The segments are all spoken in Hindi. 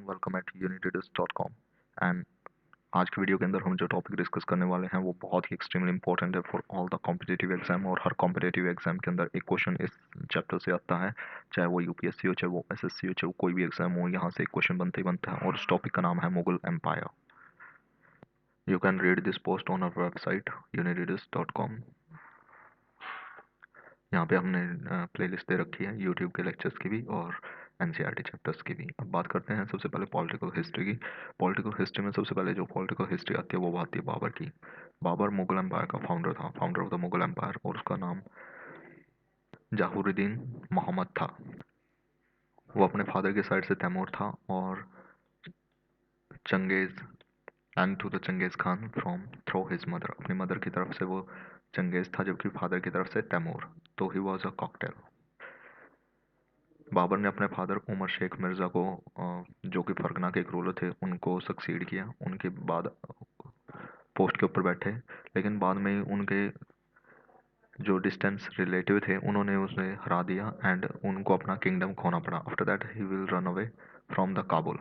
Welcome eight unitedist.com। एंड आज की वीडियो के अंदर हम जो टॉपिक डिस्कस करने वाले हैं वो बहुत ही एक्सट्रीमली इंपॉर्टेंट है for all the competitive exam. और हर कॉम्पिटिटिव एग्जाम के अंदर एक क्वेश्चन इस चैप्टर से आता है, चाहे वो यूपीएससी हो, चाहे वो एसएससी हो, चाहे वो कोई भी एग्जाम हो, यहाँ से एक क्वेश्चन बनता ही बनता है। और उस टॉपिक का नाम है Mughal empire. You can read this post on our website unitedist.com। यहाँ पे हमने प्लेलिस्ट दे रखी है यूट्यूब के लेक्चर्स की भी और एनसीईआरटी चैप्टर्स की भी। अब बात करते हैं सबसे पहले पॉलिटिकल हिस्ट्री की। पॉलिटिकल हिस्ट्री में सबसे पहले जो पॉलिटिकल हिस्ट्री आती है वो आती है बाबर की। बाबर मुगल एम्पायर का फाउंडर था, founder of the Mughal empire, और उसका नाम जहूरुद्दीन मोहम्मद था। वो अपने फादर के साइड से तैमूर था और Genghis and to the Genghis Khan from through his mother. अपनी मदर की तरफ से वो चंगेज था, जबकि फादर की तरफ से तैमूर। तो he was a cocktail. Babur ने अपने फादर उमर शेख मिर्ज़ा को, जो कि फरगना के एक रूलर थे, उनको सक्सीड किया। उनके बाद पोस्ट के ऊपर बैठे, लेकिन बाद में ही उनके जो डिस्टेंस रिलेटिव थे उन्होंने उसे हरा दिया एंड उनको अपना किंगडम खोना पड़ा। After that he will run away from the Kabul.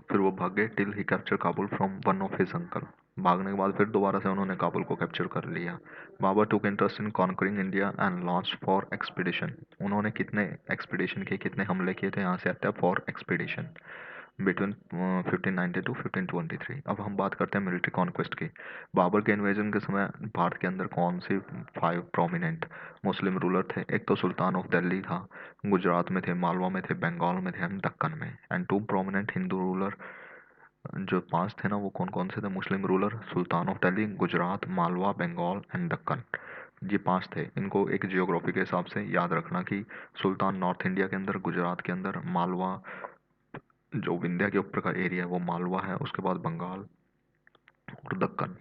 फिर वो भागे till he capture Kabul from one of his uncle. भागने के बाद फिर दोबारा से उन्होंने काबुल को कैप्चर कर लिया। Babur took interest in conquering India and launch for expedition. उन्होंने कितने एक्सपीडिशन किए, कितने हमले किए, तो यहाँ से आता है फॉर एक्सपीडिशन बिटवीन 1590 टू 1523। अब हम बात करते हैं मिलिट्री कॉन्क्वेस्ट की। बाबर के इन्वेजन के समय भारत के अंदर कौन सी 5 प्रोमिनेंट मुस्लिम रूलर थे? एक तो सुल्तान ऑफ दिल्ली था, गुजरात में थे, मालवा में थे, बंगाल में थे एंड दक्कन में। एंड 2 प्रोमिनेंट हिंदू रूलर, जो 5 थे ना, वो कौन कौन से थे Muslim ruler? Sultan of Delhi, Gujarat, Malwa, Bengal and Deccan. ये 5 थे। इनको एक जियोग्राफी के हिसाब से याद रखना कि सुल्तान नॉर्थ इंडिया के अंदर, गुजरात के अंदर, मालवा जो विंध्या के ऊपर का एरिया है वो मालवा है, उसके बाद बंगाल और दक्कन।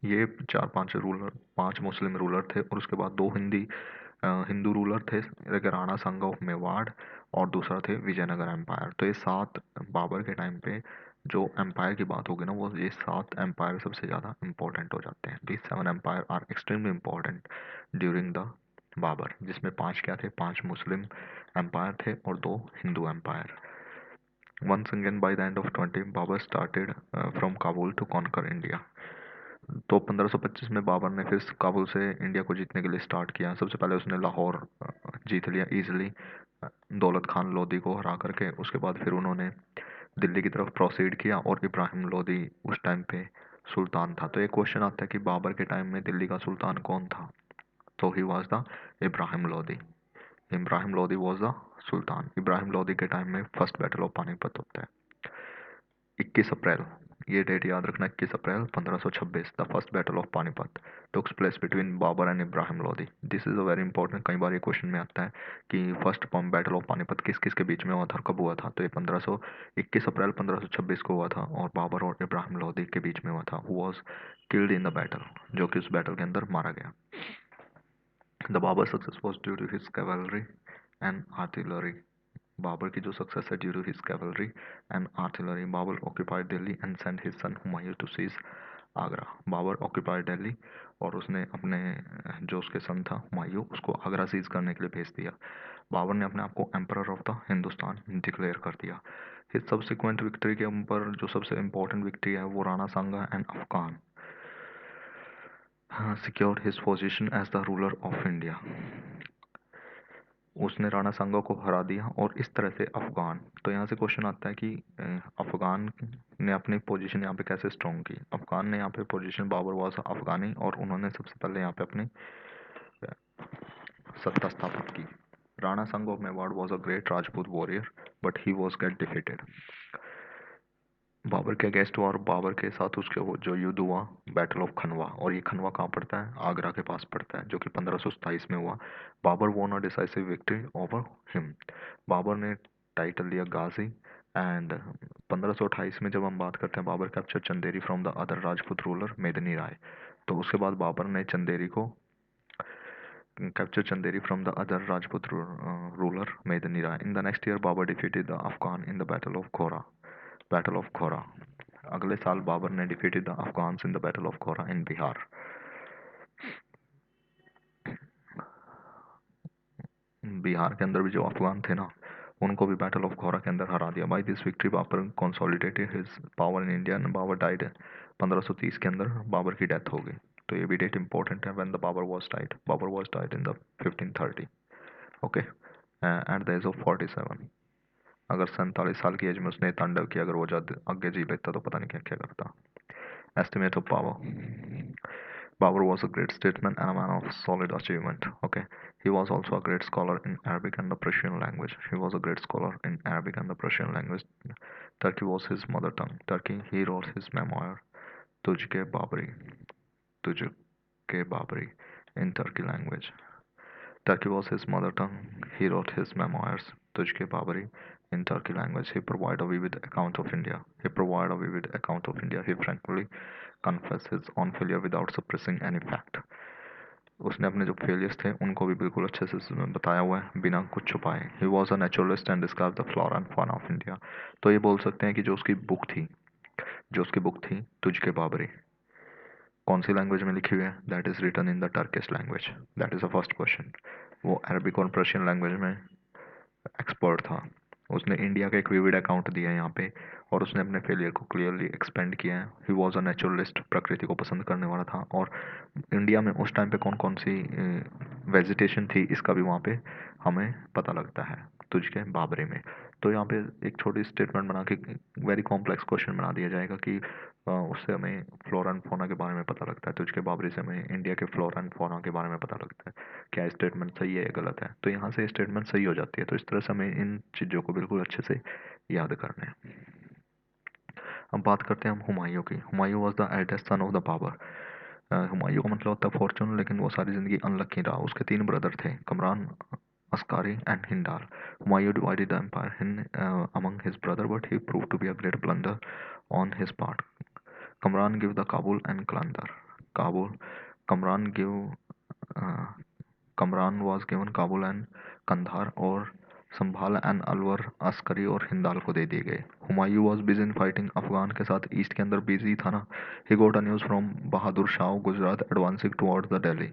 ये 4-5 रूलर, 5 मुस्लिम रूलर थे। और उसके बाद 2 हिंदू रूलर थे, एक राणा संगा ऑफ मेवाड़ और दूसरा थे विजयनगर एम्पायर। तो ये 7 बाबर के टाइम पे जो एम्पायर की बात होगी ना, वो ये 7 एम्पायर सबसे ज़्यादा इंपॉर्टेंट हो जाते हैं। This 7 empire are extremely important during the Babur, जिसमें 5 क्या थे? 5 मुस्लिम एम्पायर थे और 2 Hindu empire. Once again, by the end of 20, Babur started from Kabul to conquer India. तो 1525 में बाबर ने फिर काबुल से इंडिया को जीतने के लिए स्टार्ट किया। सबसे पहले उसने लाहौर जीत लिया इजीली, दौलत खान लोधी को हरा करके। उसके बाद फिर उन्होंने दिल्ली की तरफ प्रोसीड किया और इब्राहिम लोधी उस टाइम पे सुल्तान था। तो एक क्वेश्चन आता है कि बाबर के टाइम में दिल्ली का सुल्तान कौन था? तो he was the Ibrahim Lodhi. Ibrahim Lodhi was the sultan. Ibrahim Lodhi के टाइम में फर्स्ट बैटल ऑफ पानीपत होता है 21 अप्रैल। ये डेट याद रखना, 21 April 1526, the first battle of Panipat took place between Babur and Ibrahim Lodhi. This is a very important. कई बार ये क्वेश्चन में आता है कि फर्स्ट बैटल ऑफ पानीपत किस किस के बीच में हुआ था और कब हुआ था? तो ये 21 अप्रैल 1526 को हुआ था और बाबर और इब्राहिम लोधी के बीच में हुआ था। Who was killed in the battle, जो कि उस बैटल के अंदर मारा गया। The Babur success was due to his cavalry and artillery. Babur की जो सक्सेस है due to his cavalry and artillery. Babur occupied Delhi and sent his son Humayun to seize Agra. Babur occupied Delhi और उसने अपने जो उसके सन था हुमायूं, उसको आगरा सीज करने के लिए भेज दिया। बाबर ने अपने आप को emperor of the Hindustan declare कर दिया। हिज सब्सिक्वेंट विक्ट्री के ऊपर जो सबसे इंपॉर्टेंट विक्ट्री है वो Rana Sanga and Afghan secured his position as the ruler of India. उसने राणा सांगा को हरा दिया और इस तरह से अफगान। तो यहाँ से क्वेश्चन आता है कि अफगान ने अपनी पोजीशन यहाँ पे कैसे स्ट्रॉन्ग की? अफगान ने यहाँ पे पोजीशन, बाबर वाज अफगानी और उन्होंने सबसे पहले यहाँ पे अपनी सत्ता स्थापित की। Rana Sanga of Mewar was a great Rajput warrior but he was got defeated. Babur के अगेंस्ट हुआ और बाबर के साथ उसके वो जो युद्ध हुआ बैटल ऑफ खनवा। और ये खनवा कहाँ पड़ता है? आगरा के पास पड़ता है, जो कि 1527 में हुआ। Babur won a decisive victory over him. Babur ने टाइटल लिया गाजी। एंड 1528 में जब हम बात करते हैं, Babur capture Chanderi from the other Rajput ruler Medini Rai. तो उसके बाद बाबर ने चंदेरी को capture Chanderi from the other Rajput ruler Medini Rai. In the next year Babur defeated the Afghan in the battle of Khora. Battle of Khora. अगले साल बाबर ने defeated the Afghans in the battle of Khora in Bihar. Bihar के अंदर भी जो अफगान थे ना, उनको भी बैटल ऑफ घोरा के अंदर हरा दिया। By this victory Babur consolidated his power in India and Babur died 1530 के अंदर बाबर की डेथ हो गई। तो ये भी डेट इंपॉर्टेंट है, when the Babur was died in the 1530, okay, at the age of 47। अगर 47 साल की एज में उसने तांडव किया, अगर वो आगे जी लेता तो पता नहीं क्या क्या करता। Estimate of power. Babur was a great statesman and a man of solid achievement. Okay, he was also a great scholar in Arabic and the Persian language. He was a great scholar in Arabic and the Persian language. Turkey was his mother tongue. Turkey, he wrote his memoir, Tujke Babri, Tujke Babri, in Turkey language. Turkey was his mother tongue. He wrote his memoirs, Tujke Babri, in Turkey language. He provided a vivid account of India. He frankly confessed his own failure without suppressing any fact. उसने अपने जो फेलियर्स थे उनको भी बिल्कुल अच्छे से उसमें बताया हुआ है बिना कुछ छुपाए। He was a naturalist and describe the flora and fauna of India. तो ये बोल सकते हैं कि जो उसकी बुक थी तुझके बाबरी, कौन सी लैंग्वेज में लिखी हुई है? That is written in the Turkish language. That is the first question. वो अरबिक और पर्शियन लैंग्वेज में एक्सपर्ट था। उसने इंडिया का एक विविड अकाउंट दिया है यहाँ पे, और उसने अपने फेलियर को क्लियरली एक्सपेंड किया है। ही वॉज अ नेचुरलिस्ट, प्रकृति को पसंद करने वाला था, और इंडिया में उस टाइम पे कौन कौन सी वेजिटेशन थी इसका भी वहाँ पे हमें पता लगता है तुझके बाबरे में। तो यहाँ पे एक छोटी स्टेटमेंट बना के वेरी कॉम्प्लेक्स क्वेश्चन बना दिया जाएगा कि उससे हमें फ्लोरा एंड फौना के बारे में पता लगता है, तुझके बाबरी से हमें इंडिया के फ्लोरा एंड फौना के बारे में पता लगता है। क्या स्टेटमेंट सही है या गलत है? तो यहाँ से स्टेटमेंट सही हो जाती है। तो इस तरह से हमें इन चीज़ों को बिल्कुल अच्छे से याद करना है। अब बात करते हैं हम हुमायूं की। Humayun was the eldest son of the Babur. Humayun का मतलब होता है फॉर्चून, लेकिन वो सारी जिंदगी अनलकी रहा। उसके 3 ब्रदर थे, Kamran, Askari and Hindal. Humayun divided the empire in among his brother, but he prove to be a great blunder on his part. Kamran give the Kabul and Kalandar. Kabul, Kamran give Kamran was given Kabul and Kandhar, और संभाल एंड अलवर अस्करी और हिंदाल को दे दिए गए। Humayun was busy in fighting Afghan के साथ, ईस्ट के अंदर बिजी था ना। He got a news from Bahadur Shah Gujarat advancing towards the Delhi.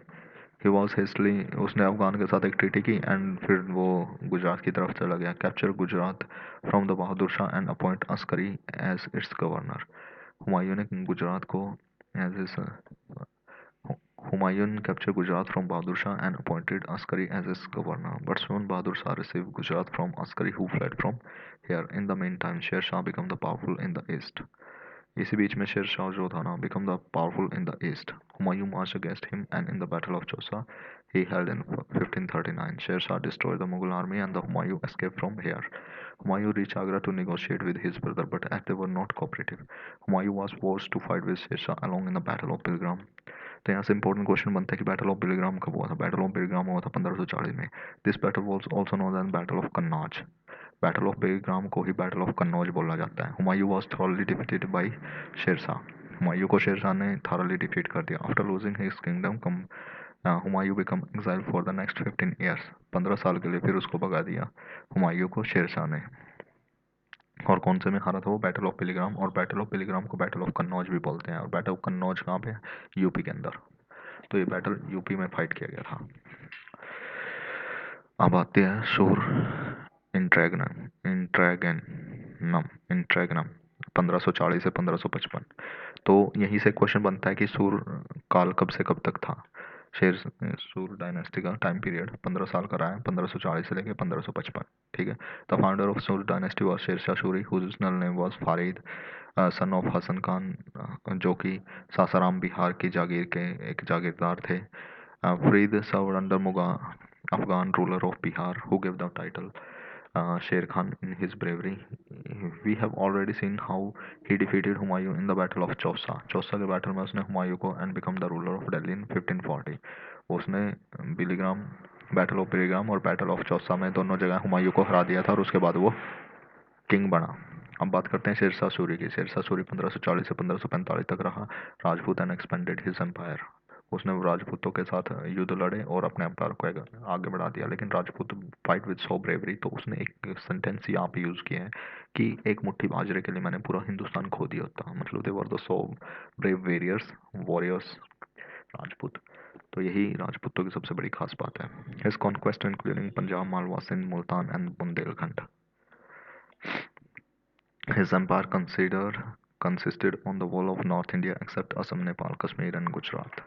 He was hastily, उसने अफगान के साथ एक ट्रीटी की एंड फिर वो गुजरात की तरफ चला गया। Capture Gujarat from the Bahadur Shah and appoint Askari as its governor. Humayun ने गुजरात को एज इस Humayun captured Gujarat from Bahadur Shah and appointed Askari as his governor. But soon Bahadur Shah received Gujarat from Askari, who fled from here. In the meantime, Sher Shah became the powerful in the east. इसी बीच में शेर शाह जो था ना become the powerful in the east. Humayun marched against him, and in the battle of Chausa he held in 1539. Sher Shah destroyed the Mughal army and the Humayun escaped from here. Humayun reached Agra to negotiate with his brother, but as they were not cooperative, Humayun was forced to fight with Sher Shah along in the battle of Pilgram. तो यहाँ से इंपॉर्टेंट क्वेश्चन बनता है कि बैटल ऑफ बिलग्राम कब हुआ था? बैटल ऑफ बिलग्राम हुआ था 1540 में। This battle was also known as battle of Kannauj. Battle of Bilgram को ही बैटल ऑफ कन्नौज बोला जाता है। Humayun was thoroughly defeated by Sher Shah. Humayun को शेरशाह ने थॉरली डिफीट कर दिया। After losing his kingdom come Humayun become exile for the next 15 years. 15 साल के लिए फिर उसको भगा दिया हुमायूं को शेरशाह ने। और कौन से में हारा था वो? Battle of Piligram. और बैटल ऑफ पिलीग्राम को बैटल ऑफ कन्नौज भी बोलते हैं। और बैटल ऑफ कन्नौज कहाँ पे? यूपी के अंदर। तो ये बैटल यूपी में फाइट किया गया था। अब आते हैं सूर इंट्रैगनम इंट्रैगनम इंट्रैगनम 1540 से 1555। तो यहीं से क्वेश्चन बनता है कि सूर काल कब से कब तक था? शेर सूर डायनेस्टी का टाइम पीरियड 15 साल का रहा है, 1540 से लेकर 1555। ठीक है। The founder of Sur dynasty was Sher Shah Suri, whose original name was Farid, son of Hasan Khan, जो कि सासाराम बिहार की जागीर के एक जागीरदार थे। Farid served under Mughal Afghan ruler of Bihar, who gave the title Sher Khan in his bravery. We have already seen how he defeated Humayun in the Battle of Chausa. Chausa के बैटल में उसने हुमायूं को and become the ruler of Delhi in 1540. उसने बिलीग्राम, बैटल ऑफ बिलीग्राम और बैटल ऑफ चौसा में दोनों जगह हुमायूं को हरा दिया था, और उसके बाद वो किंग बना। अब बात करते हैं शेरशाह सूरी की। शेरशाह सूरी 1540 से 1545 तक रहा। Rajput and expanded his empire. उसने राजपूतों के साथ युद्ध लड़े और अपने एम्पायर को आगे बढ़ा दिया। लेकिन Rajput fight with so bravery, तो उसने एक सेंटेंस यहाँ पे यूज़ किया है कि एक मुट्ठी बाजरे के लिए मैंने पूरा हिंदुस्तान खो दिया होता। मतलब they were the so brave warriors Rajput. तो यही राजपूतों की सबसे बड़ी खास बात है। His conquest including Punjab, Malwa, Sindh, Multan and Bundelkhand. His empire consisted on the whole of North India except Assam, Nepal, Kashmir, and Gujarat.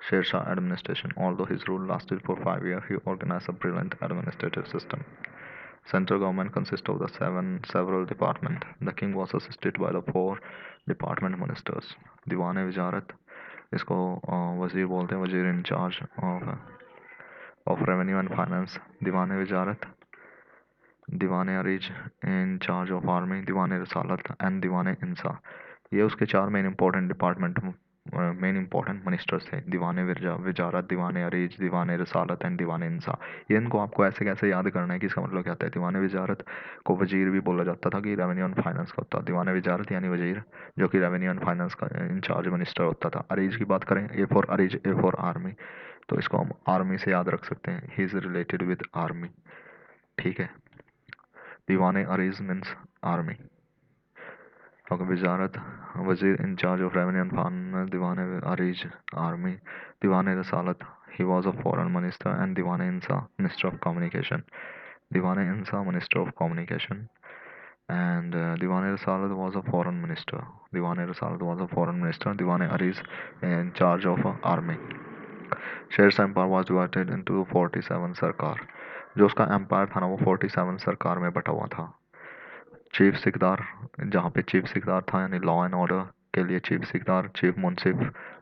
Sher Shah administration. Although his rule lasted for 5 years, he organized a brilliant administrative system. Central government consists of the several departments. The king was assisted by the four department ministers. Diwan Wazarat, इसको वजीर बोलते हैं, wazir in charge of revenue and finance. Diwan Wazarat, Diwan Ariz in charge of army, Diwan Rasalat and Diwan Insha. ये उसके चार मेन इंपॉर्टेंट मिनिस्टर्स थे. दीवान वजारत, दीवान अरीज, दीवान रसालत एंड दीवान इंसा. ये इनको आपको ऐसे कैसे याद करना है कि इसका मतलब क्या होता है. दीवान वजारत को वजीर भी बोला जाता था कि रेवेन्यू एंड फाइनेंस का होता. दीवान वजारत यानी वजीर, जो कि रेवेन्यू एंड फाइनेंस का इंचार्ज मिनिस्टर होता था. अरीज की बात करें, A for Ariz, A for army, तो इसको हम आर्मी से याद रख सकते हैं. He is related with army. ठीक है. Diwan Ariz means army. Okay, Wizarat, Wazir in charge of revenue and finance, Diwan Arij, army, Diwan Rasalat, he was a foreign minister, and Diwan Insa, minister of communication. Diwan Insa, minister of communication, and Diwan Rasalat was a foreign minister. Diwan Rasalat was a foreign minister. Diwan Arij in charge of army. शेर empire was divided into 47 सरकार. जो उसका एम्पायर था ना, वो 47 सरकार में बटा हुआ था. चीफ सिकदार, जहाँ पे चीफ सिकदार था यानी लॉ एंड ऑर्डर के लिए चीफ सिकदार, चीफ मुंसिफ.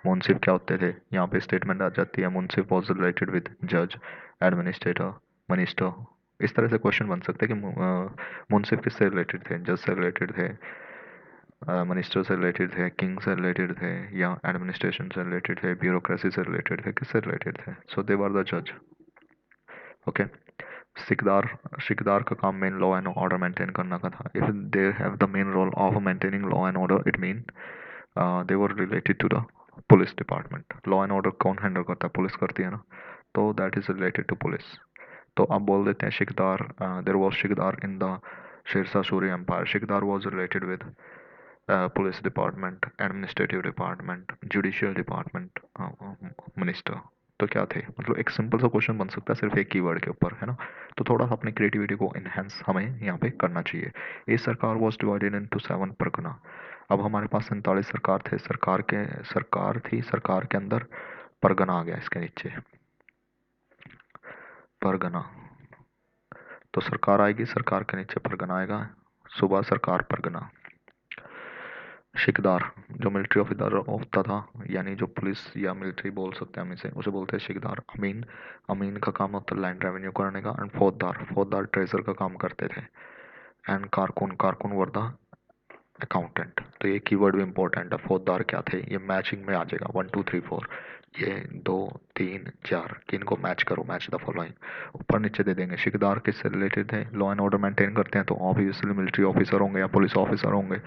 मुंसिफ क्या होते थे, यहाँ पे स्टेटमेंट आ जाती है. मुंसिफ वॉज रिलेटेड विद जज, एडमिनिस्ट्रेटर, मिनिस्टर. इस तरह से क्वेश्चन बन सकते हैं कि मुंसिफ किससे रिलेटेड थे. जज से रिलेटेड थे, मिनिस्टर से रिलेटेड थे, किंग से रिलेटेड थे, या एडमिनिस्ट्रेशन से रिलेटेड थे, ब्यूरोक्रेसी से रिलेटेड थे, किससे रिलेटेड थे. सो दे वर द जज. ओके. सिकदार, सिकदार का काम main law and order maintain करना का था. If they have the main role of maintaining law and order, it mean they were related to the police department. Law and order कौन हैंडल करता है, पुलिस करती है ना, तो that is related to police. तो आप बोल देते हैं Shikdar, there was Shikdar in the Sher Shah Suri empire. Shikdar was related with police department, administrative department, judicial department, minister. तो क्या थे, मतलब एक सिंपल सा क्वेश्चन बन सकता है सिर्फ एक कीवर्ड के ऊपर, है ना. तो थोड़ा सा अपनी क्रिएटिविटी को इनहेंस हमें यहाँ पे करना चाहिए. ये सरकार वॉज डिवाइडेड इनटू 7 परगना. अब हमारे पास 47 सरकार थे. सरकार थी, सरकार के अंदर परगना आ गया इसके नीचे. परगना, तो सरकार आएगी, सरकार के नीचे परगना आएगा. सुबह सरकार परगना. शिकदार, जो मिलिट्री ऑफिसर होता था, यानी जो पुलिस या मिलिट्री बोल सकते हैं हम इसे, उसे बोलते हैं शिकदार. अमीन, अमीन का काम होता है लैंड रेवेन्यू करने का. एंड फौजदार, फौजदार ट्रेजर का काम करते थे. एंड कारकुन, कारकुन वर द अकाउंटेंट. तो ये कीवर्ड भी इंपॉर्टेंट है. फौजदार क्या थे, ये मैचिंग में आ जाएगा. 1 2 3 4, ये 2 3 4, किन को मैच करो, मैच द फॉलोइंग. ऊपर नीचे दे देंगे. शिकदार किससे रिलेटेड थे, लॉ एंड ऑर्डर मेंटेन करते हैं, तो ऑब्वियसली मिलिट्री ऑफिसर होंगे या पुलिस ऑफिसर होंगे.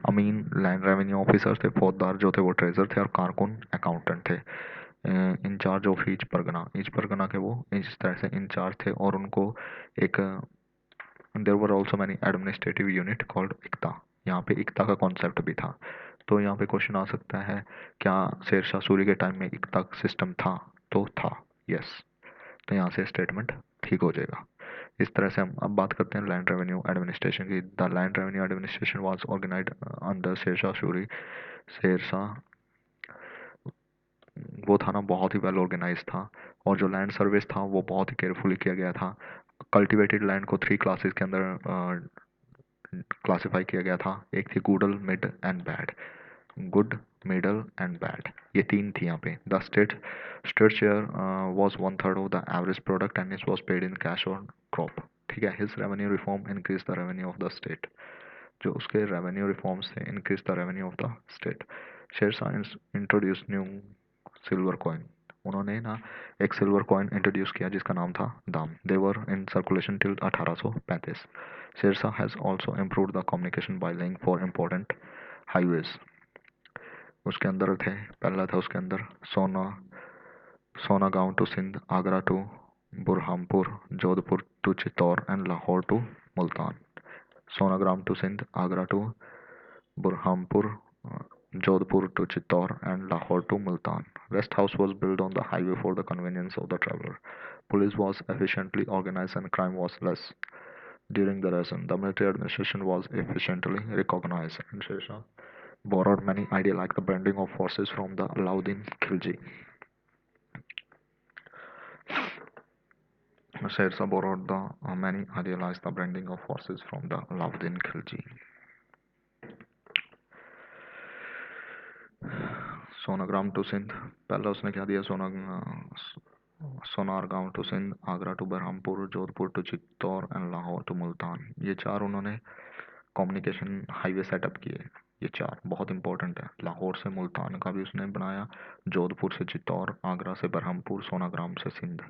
अमीन लैंड रेवेन्यू ऑफिसर थे. फौजदार जो थे वो ट्रेजर थे. और कारकुन अकाउंटेंट थे. इंचार्ज ऑफ ईच परगना के वो इस तरह से इंचार्ज थे. और उनको एक, there were also many administrative unit called iqta. यहाँ पे इक्ता का कॉन्सेप्ट भी था. तो यहाँ पे क्वेश्चन आ सकता है, क्या शेरशाह सूरी के टाइम में इक्ता सिस्टम था, तो था, यस. तो यहाँ से स्टेटमेंट ठीक हो जाएगा. इस तरह से हम अब बात करते हैं लैंड रेवेन्यू एडमिनिस्ट्रेशन की. The land revenue administration was organised under Sher Shah Suri. Sher Shah वो था ना, बहुत ही वेल ऑर्गेनाइज था. और जो लैंड सर्विस था वो बहुत ही केयरफुली किया गया था. कल्टिवेटेड लैंड को 3 क्लासेस के अंदर क्लासिफाई किया गया था. एक थी good, mid and bad. Good, middle and bad, ये 3 थी यहाँ पे. The state share was 1/3 of the average product and it was paid in cash और क्रॉप. ठीक है. His revenue reform increase the revenue of the state. जो उसके रेवेन्यू रिफॉर्म्स थे, increase the revenue of the state. Sher Shah introduce new silver coin. उन्होंने ना एक सिल्वर कॉइन इंट्रोड्यूस किया जिसका नाम था दाम. They were in circulation till 1835. Sher Shah has also improve the communication by laying four important highways. उसके अंदर थे, पहला था उसके अंदर Sonargaon to Sindh, Agra to Burhanpur, Jodhpur to Chittor and Lahore to Multan. Sonargaon to Sindh, Agra to Burhanpur, Jodhpur to Chittor, and Lahore to Multan. Rest house was built on the highway for the convenience of the traveler. Police was efficiently organized and crime was less. During the lesson, the military administration was efficiently recognized, and Sher borrowed many ideas like the blending of forces from the Alauddin Khilji. Sher borrowed the many ideas like the blending of forces from the Alauddin Khilji. Sonagram to Sindh, पहला उसने क्या दिया, Sonargaon to Sindh, Agra to Berhampur, Jodhpur to Chittor and Lahore to Multan. ये चार उन्होंने कम्युनिकेशन हाईवे सेटअप किए। ये चार बहुत इंपॉर्टेंट है। लाहौर से मुल्तान का भी उसने बनाया, जोधपुर से चित्तौड़, आगरा से बरहमपुर, सोनाग्राम से सिंध।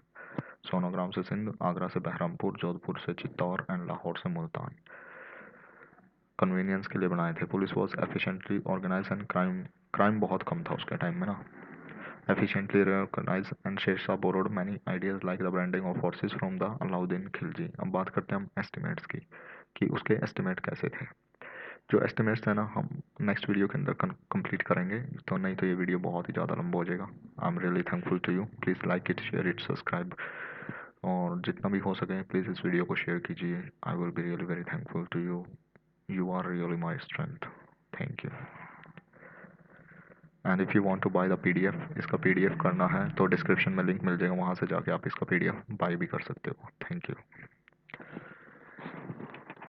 सोनाग्राम से सिंध, आगरा से बहरमपुर, जोधपुर से चित्तौड़ एंड लाहौर से मुल्तान। कन्वीनियंस के लिए बनाए थे। Police was efficiently organize and crime बहुत कम था उसके टाइम में ना। efficiently reorganized and Sher Shah borrowed many ideas like the branding of forces from the Alauddin Khilji. अब बात करते हैं हम एस्टिमेट्स की, कि उसके एस्टिमेट कैसे थे। जो एस्टिमेट्स है ना, हम नेक्स्ट वीडियो के अंदर कंप्लीट करेंगे, तो नहीं तो ये वीडियो बहुत ही ज़्यादा लंबा हो जाएगा। I am really thankful to you, please like it, share it, subscribe, और जितना भी हो सके प्लीज़ इस वीडियो को शेयर कीजिए। I will be really very thankful to you, you are really my strength, thank you. And if you want to buy the PDF, इसका पीडीएफ करना है तो डिस्क्रिप्शन में लिंक मिल जाएगा, वहाँ से जाके आप इसका पीडीएफ बाय भी कर सकते हो। Thank you.